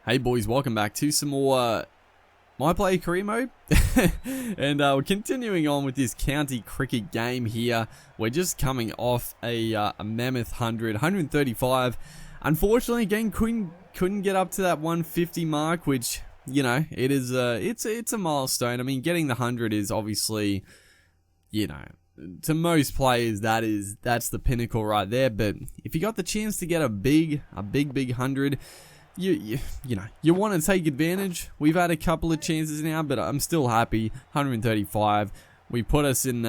Hey boys, welcome back to some more My Player Career Mode. And we're continuing on with this county cricket game here. We're just coming off a mammoth 135. Unfortunately, again, couldn't get up to that 150 mark, which, you know, it is it's a milestone. I mean, getting the 100 is obviously, you know, to most players that's the pinnacle right there. But if you got the chance to get a big 100, you know, you want to take advantage. We've had a couple of chances now, but I'm still happy. 135. We put us in,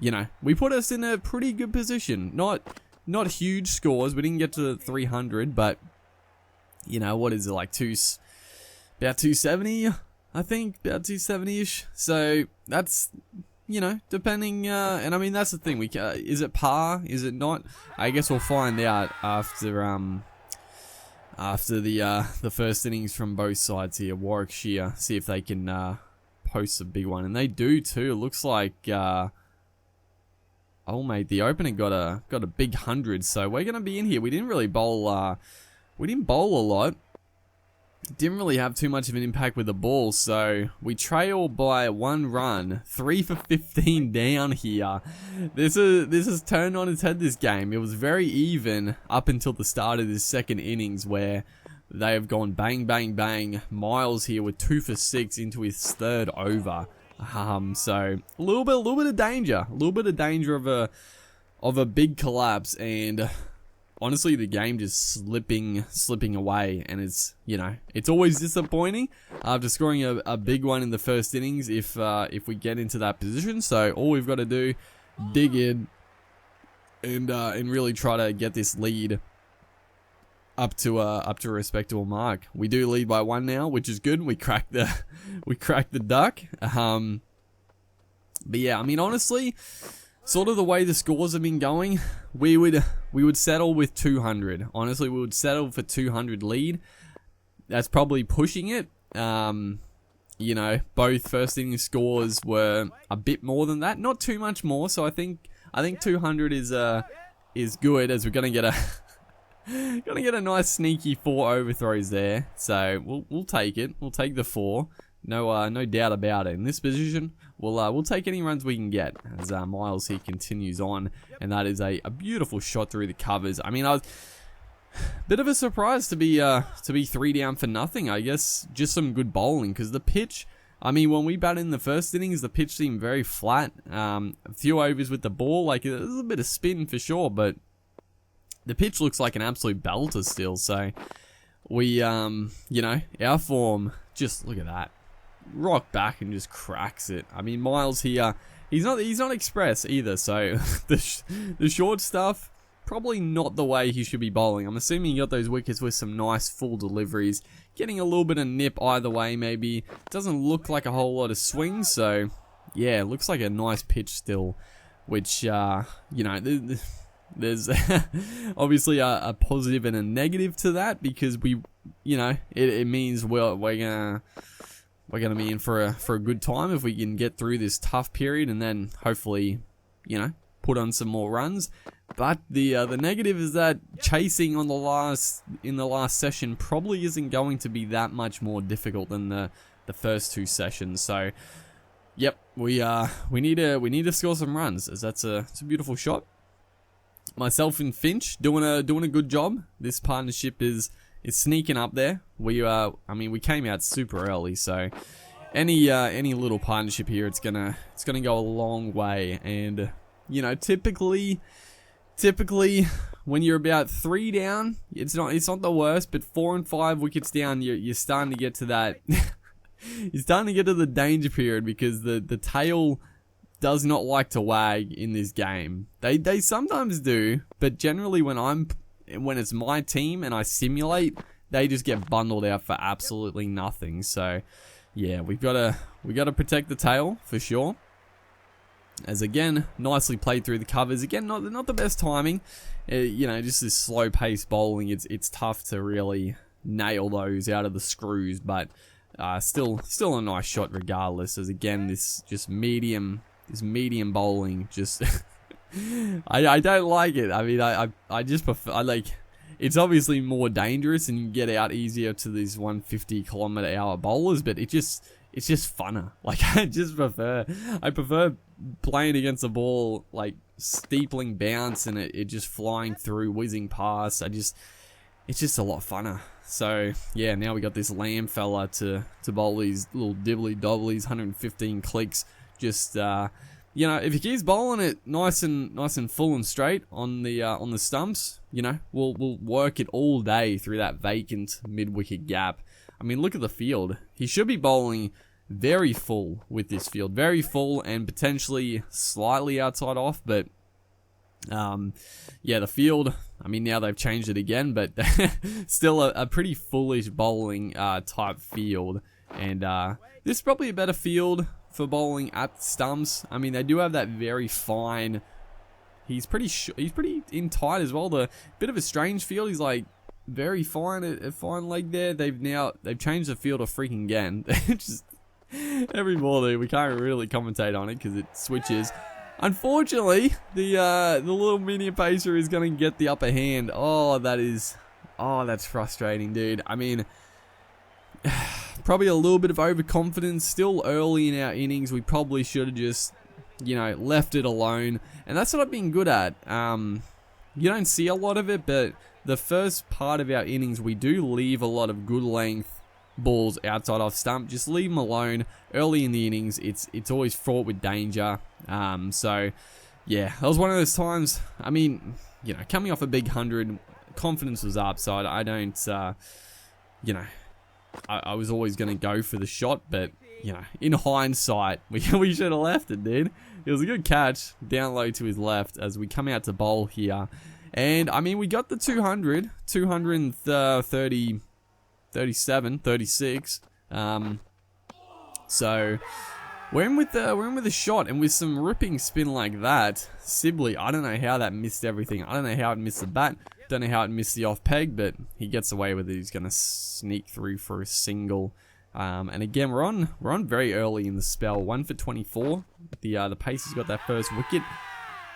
you know, we put us in a pretty good position. Not huge scores. We didn't get to 300, but you know, what is it, like about 270? I think about 270ish. So that's, you know, depending. And I mean, that's the thing. Is it par? Is it not? I guess we'll find out after the first innings from both sides here. Warwickshire, see if they can post a big one, and they do too. It looks like oh mate, the opener got a big 100, so we're gonna be in here. We didn't really bowl. We didn't bowl a lot. Didn't really have too much of an impact with the ball, so we trail by 1 run, 3 for 15 down here. This has turned on its head, this game. It was very even up until the start of this second innings, where they have gone bang, bang, bang. Miles here with 2 for 6 into his third over. So a little bit of danger, of a big collapse, and honestly, the game just slipping away, and it's, you know, it's always disappointing after scoring a big one in the first innings if we get into that position. So all we've got to do, dig in and really try to get this lead up to a respectable mark. We do lead by 1 now, which is good. We cracked the duck. But yeah, I mean, honestly, sort of the way the scores have been going, we would settle with 200. Honestly, we would settle for 200 lead. That's probably pushing it. You know, both first inning scores were a bit more than that, not too much more. So I think 200 is good, as we're gonna get a nice sneaky 4 overthrows there. So we'll take it. We'll take the 4. No doubt about it. In this position, we'll take any runs we can get, as Miles here continues on, and that is a beautiful shot through the covers. I mean, I was a bit of a surprise to be 3 down for nothing. I guess just some good bowling, because the pitch, I mean, when we batted in the first innings, the pitch seemed very flat. A few overs with the ball, like there's a bit of spin for sure, but the pitch looks like an absolute belter still. So we, you know, our form, just look at that. Rock back and just cracks it. I mean, Miles here, he's not express either, so the short stuff, probably not the way he should be bowling. I'm assuming he got those wickets with some nice full deliveries, getting a little bit of nip either way maybe. Doesn't look like a whole lot of swings, so yeah, looks like a nice pitch still, which you know, there's obviously a positive and a negative to that, because we, you know, it means we're gonna be in for a good time if we can get through this tough period, and then hopefully, you know, put on some more runs. But the negative is that chasing in the last session probably isn't going to be that much more difficult than the first 2 sessions. So, yep, we need to score some runs, as it's a beautiful shot. Myself and Finch doing a good job. This partnership is sneaking up there. I mean, we came out super early, so any little partnership here, it's gonna go a long way. And you know, typically when you're about 3 down, it's not the worst, but 4 and 5 wickets down, you're starting to get to that. You're starting to get to the danger period, because the tail does not like to wag in this game. They sometimes do, but generally when it's my team and I simulate, they just get bundled out for absolutely nothing. So yeah, we gotta protect the tail for sure. As again, nicely played through the covers. Again, not the best timing. You know, just this slow paced bowling. It's tough to really nail those out of the screws, but still a nice shot regardless. As again, this medium bowling just I don't like it. I mean, I just prefer, it's obviously more dangerous and you get out easier to these 150-kilometer-hour bowlers, but it's just funner. Like, I prefer playing against a ball, like, steepling bounce and it just flying through, whizzing past. It's just a lot funner. So, yeah, now we got this Lamb fella to bowl these little dibbly-dobblies, 115 clicks. Just, you know, if he keeps bowling it nice and full and straight on the stumps, you know, we'll work it all day through that vacant mid-wicket gap. I mean, look at the field. He should be bowling very full with this field. Very full and potentially slightly outside off, but yeah, the field, I mean, now they've changed it again, but still a pretty foolish bowling type field. And this is probably a better field for bowling at the stumps. I mean, they do have that very fine. He's pretty in tight as well. The bit of a strange field. He's like very fine at fine leg there. They've changed the field a freaking again. Just every morning we can't really commentate on it because it switches. Unfortunately, the little mini pacer is going to get the upper hand. That's frustrating, dude. I mean, probably a little bit of overconfidence. Still early in our innings. We probably should have just, you know, left it alone. And that's what I've been good at. You don't see a lot of it, but the first part of our innings, we do leave a lot of good length balls outside off stump. Just leave them alone. Early in the innings, it's always fraught with danger. So, yeah, that was one of those times. I mean, you know, coming off a big 100, confidence was up, so I don't, you know, I was always going to go for the shot, but, you know, in hindsight, we should have left it, dude. It was a good catch, down low to his left, as we come out to bowl here. And, I mean, we got the 230, 37, 36. So we're in with the shot, and with some ripping spin like that, Sibley, I don't know how that missed everything. I don't know how it missed the bat. Don't know how it missed the off peg, but he gets away with it. He's gonna sneak through for a single. And again, we're on very early in the spell. 1 for 24. The Pacers got that first wicket.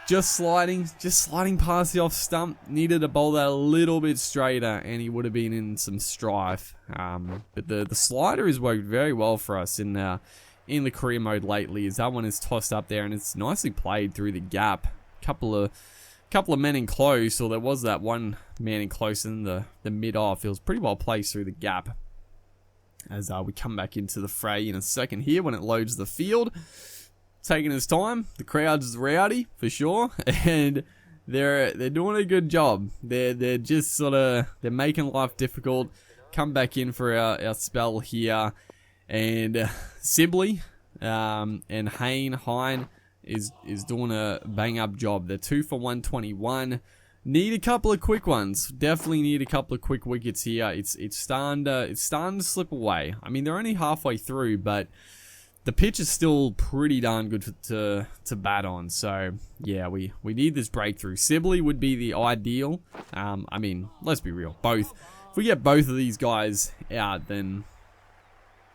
Just sliding past the off stump. Needed to bowl that a little bit straighter, and he would have been in some strife. But the slider has worked very well for us in the career mode lately. As that one is tossed up there, and it's nicely played through the gap. Couple of men in close, or there was that one man in close in the mid off. It was pretty well placed through the gap. As we come back into the fray in a second here when it loads the field. Taking his time. The crowd's rowdy for sure, and they're doing a good job. They're just they're making life difficult. Come back in for our spell here, and Sibley and Hine is doing a bang up job. They're 2 for 121. Need a couple of quick ones. Definitely need a couple of quick wickets here. It's starting to slip away. I mean, they're only halfway through, but the pitch is still pretty darn good to bat on. So, yeah, we need this breakthrough. Sibley would be the ideal. I mean, let's be real. Both. If we get both of these guys out, then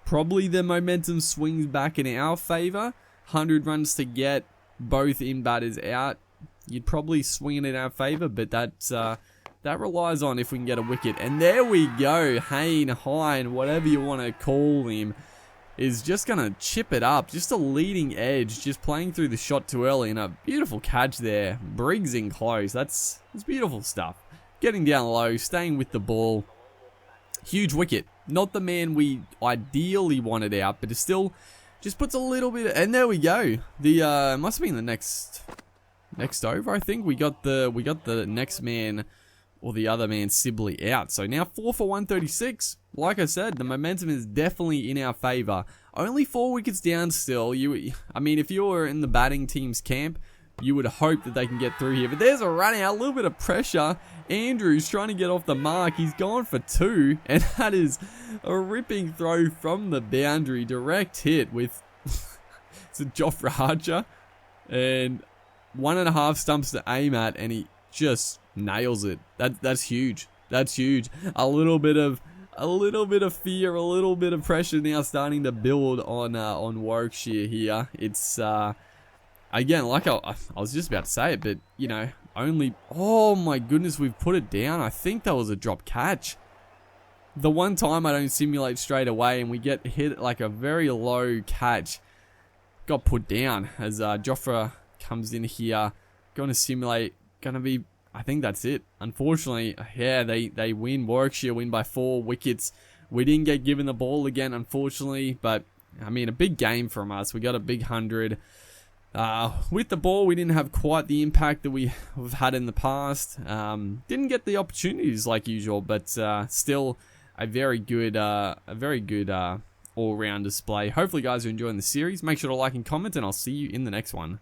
probably the momentum swings back in our favour. 100 runs to get, both in batters out. You'd probably swing it in our favour, but that relies on if we can get a wicket. And there we go. Hine, whatever you want to call him, is just going to chip it up. Just a leading edge, just playing through the shot too early, and a beautiful catch there. Briggs in close. That's beautiful stuff. Getting down low, staying with the ball. Huge wicket. Not the man we ideally wanted out, but it still just puts a little bit. And there we go. The must have been the next over. I think we got the next man, or the other man, Sibley, out. So now 4 for 136. Like I said, the momentum is definitely in our favour. Only 4 wickets down still. I mean, if you were in the batting team's camp, you would hope that they can get through here. But there's a run out, a little bit of pressure. Andrews trying to get off the mark. He's gone for 2, and that is a ripping throw from the boundary. Direct hit with it's a Jofra Archer, and 1.5 stumps to aim at, and he just nails it. That's huge. That's huge. A little bit of fear, a little bit of pressure now starting to build on Warwickshire here. It's again, like I was just about to say it, but you know, Oh my goodness, we've put it down. I think that was a drop catch. The one time I don't simulate straight away and we get hit like a very low catch. Got put down as Jofra comes in here. Going to simulate. Going to be... I think that's it. Unfortunately, yeah, they win. Warwickshire win by 4 wickets. We didn't get given the ball again, unfortunately. But, I mean, a big game from us. We got a big 100. With the ball, we didn't have quite the impact that we've had in the past. Didn't get the opportunities like usual, but still a very good all-round display. Hopefully, guys are enjoying the series. Make sure to like and comment, and I'll see you in the next one.